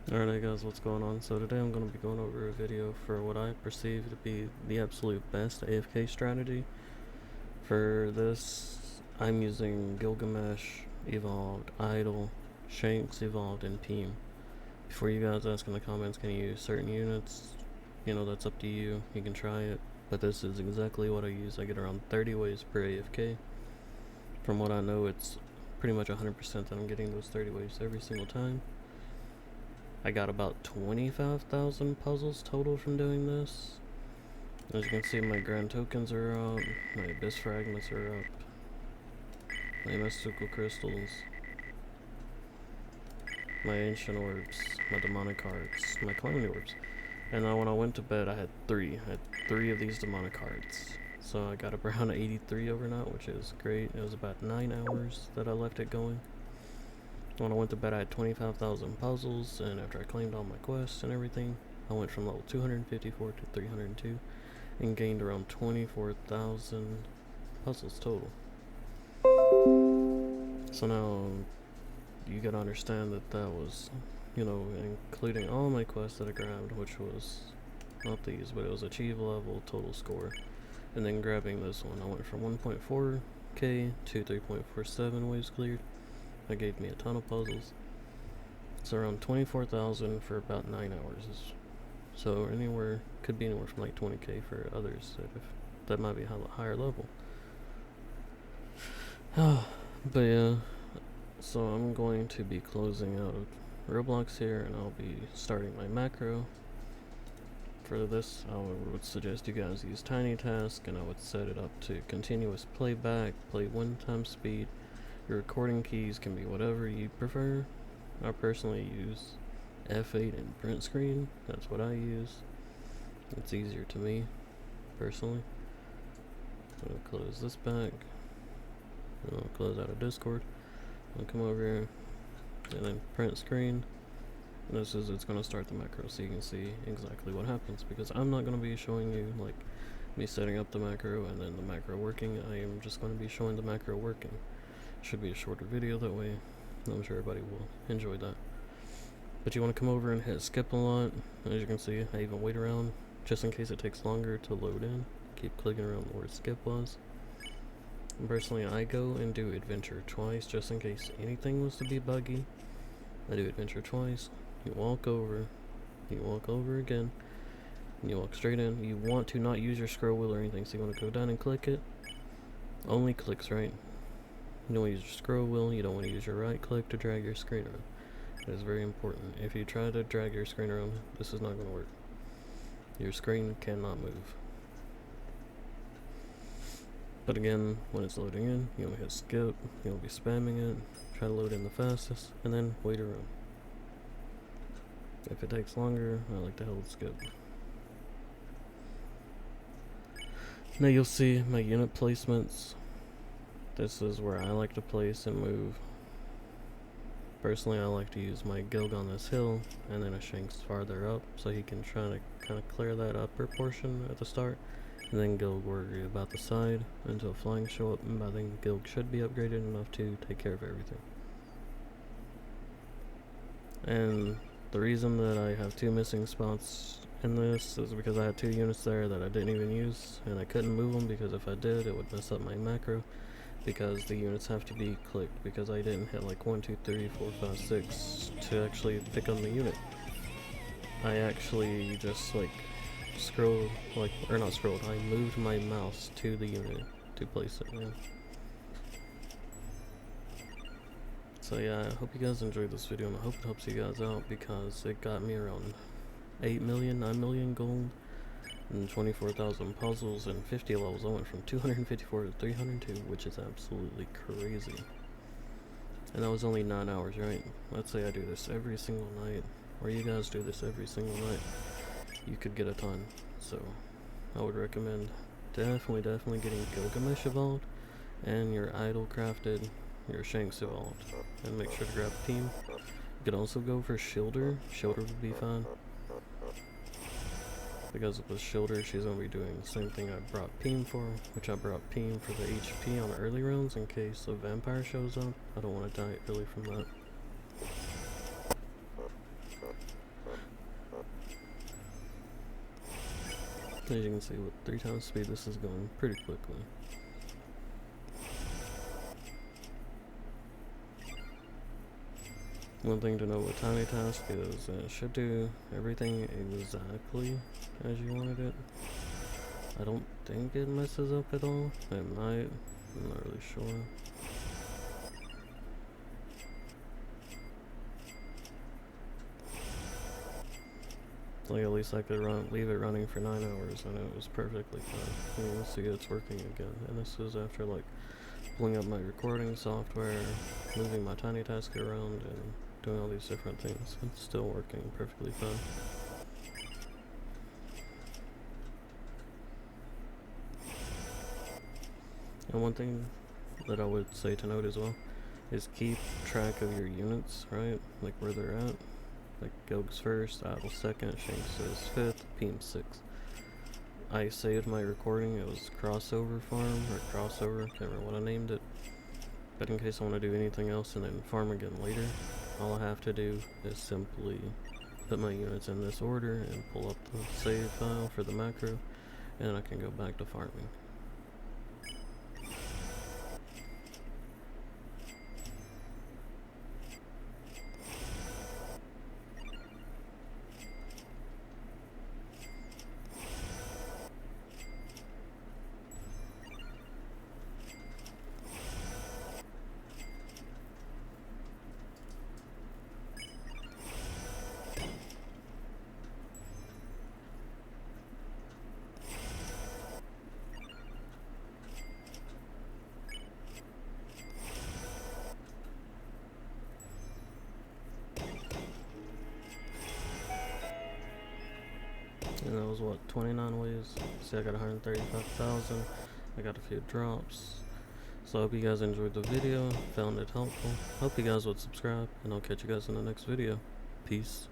Alright guys, what's going on? So today I'm going to be going over a video for what I perceive to be the absolute best AFK strategy. For this, I'm using Gilgamesh, Evolved, Idle, Shanks, Evolved, and Peem. Before you guys ask in the comments, can you use certain units? You know, that's up to you. You can try it. But this is exactly what I use. I get around 30 waves per AFK. From what I know, it's pretty much 100% that I'm getting those 30 waves every single time. I got about 25,000 puzzles total from doing this. As you can see, my grand tokens are up, my abyss fragments are up, my mystical crystals, my ancient orbs, my demonic hearts, my calamity orbs. And now when I went to bed, I had three of these demonic hearts. So I got up around 83 overnight, which is great. It was about 9 hours that I left it going. When I went to bed, I had 25,000 puzzles, and after I claimed all my quests and everything, I went from level 254 to 302 and gained around 24,000 puzzles total. So now you gotta understand that that was, you know, including all my quests that I grabbed, which was not these, but it was achieve level, total score, and then grabbing this one. I went from 1.4k to 3.47 waves cleared. That gave me a ton of puzzles. It's around 24,000 for about 9 hours. So anywhere, could be anywhere from like 20k for others that might be a higher level. But yeah, so I'm going to be closing out of Roblox here, and I'll be starting my macro. For this, I would suggest you guys use Tiny Task, and I would set it up to continuous playback, play 1x speed. Your recording keys can be whatever you prefer. I personally use F8 and print screen. That's what I use. It's easier to me, personally. I'm gonna close this back. I'll close out of Discord. I'll come over here and then print screen. And it's gonna start the macro, so you can see exactly what happens. Because I'm not gonna be showing you like me setting up the macro and then the macro working. I am just gonna be showing the macro working. Should be a shorter video that way. I'm sure everybody will enjoy that. But you want to come over and hit skip a lot. As you can see, I even wait around just in case it takes longer to load in. Keep clicking around where skip was. And personally, I go and do adventure twice just in case anything was to be buggy. I do adventure twice. You walk over again, and you walk straight in. You want to not use your scroll wheel or anything, so you want to go down and click it. Only clicks, right? You don't want to use your scroll wheel, you don't want to use your right click to drag your screen around. That is very important. If you try to drag your screen around, this is not going to work. Your screen cannot move. But again, when it's loading in, you want to hit skip, you want to be spamming it, try to load in the fastest, and then wait around. If it takes longer, I like to hold skip. Now you'll see my unit placements. This is where I like to place and move. Personally, I like to use my Gilg on this hill, and then a Shanks farther up, so he can try to kind of clear that upper portion at the start, and then Gilg worry about the side until flying show up, and by then Gilg should be upgraded enough to take care of everything. And the reason that I have 2 missing spots in this is because I had 2 units there that I didn't even use, and I couldn't move them because if I did, it would mess up my macro. Because the units have to be clicked, because I didn't hit like 1, 2, 3, 4, 5, 6 to actually pick on the unit. I actually just like scrolled, or not scrolled, I moved my mouse to the unit to place it in. So yeah, I hope you guys enjoyed this video, and I hope it helps you guys out, because it got me around 8 million, 9 million gold, and 24,000 puzzles and 50 levels. I went from 254 to 302, which is absolutely crazy. And that was only 9 hours, right? Let's say I do this every single night, or you guys do this every single night. You could get a ton. So I would recommend definitely getting Gilgamesh evolved, and your idol crafted, your Shanks evolved, and make sure to grab Peem. You could also go for Shielder. Shielder would be fine. Because with Shielder, she's going to be doing the same thing I brought Peem for, which I brought Peem for the HP on the early rounds in case a vampire shows up. I don't want to die early from that. As you can see, with 3 times speed, this is going pretty quickly. One thing to know with Tiny Task is it should do everything exactly as you wanted it. I don't think it messes up at all. It might. I'm not really sure. Like, at least I could leave it running for 9 hours and it was perfectly fine. You can see it's working again. And this is after, like, pulling up my recording software, moving my Tiny Task around, and doing all these different things. It's still working perfectly fine. And one thing that I would say to note as well is keep track of your units, right? Like where they're at. Like Gilg's first, Idle second, Shanks is fifth, Peem sixth. I saved my recording, it was Crossover Farm, or Crossover, can't remember what I named it. But in case I want to do anything else and then farm again later, all I have to do is simply put my units in this order and pull up the save file for the macro, and I can go back to farming. And that was what, 29 waves? See, I got 135,000. I got a few drops. So I hope you guys enjoyed the video, found it helpful. Hope you guys would subscribe, and I'll catch you guys in the next video. Peace.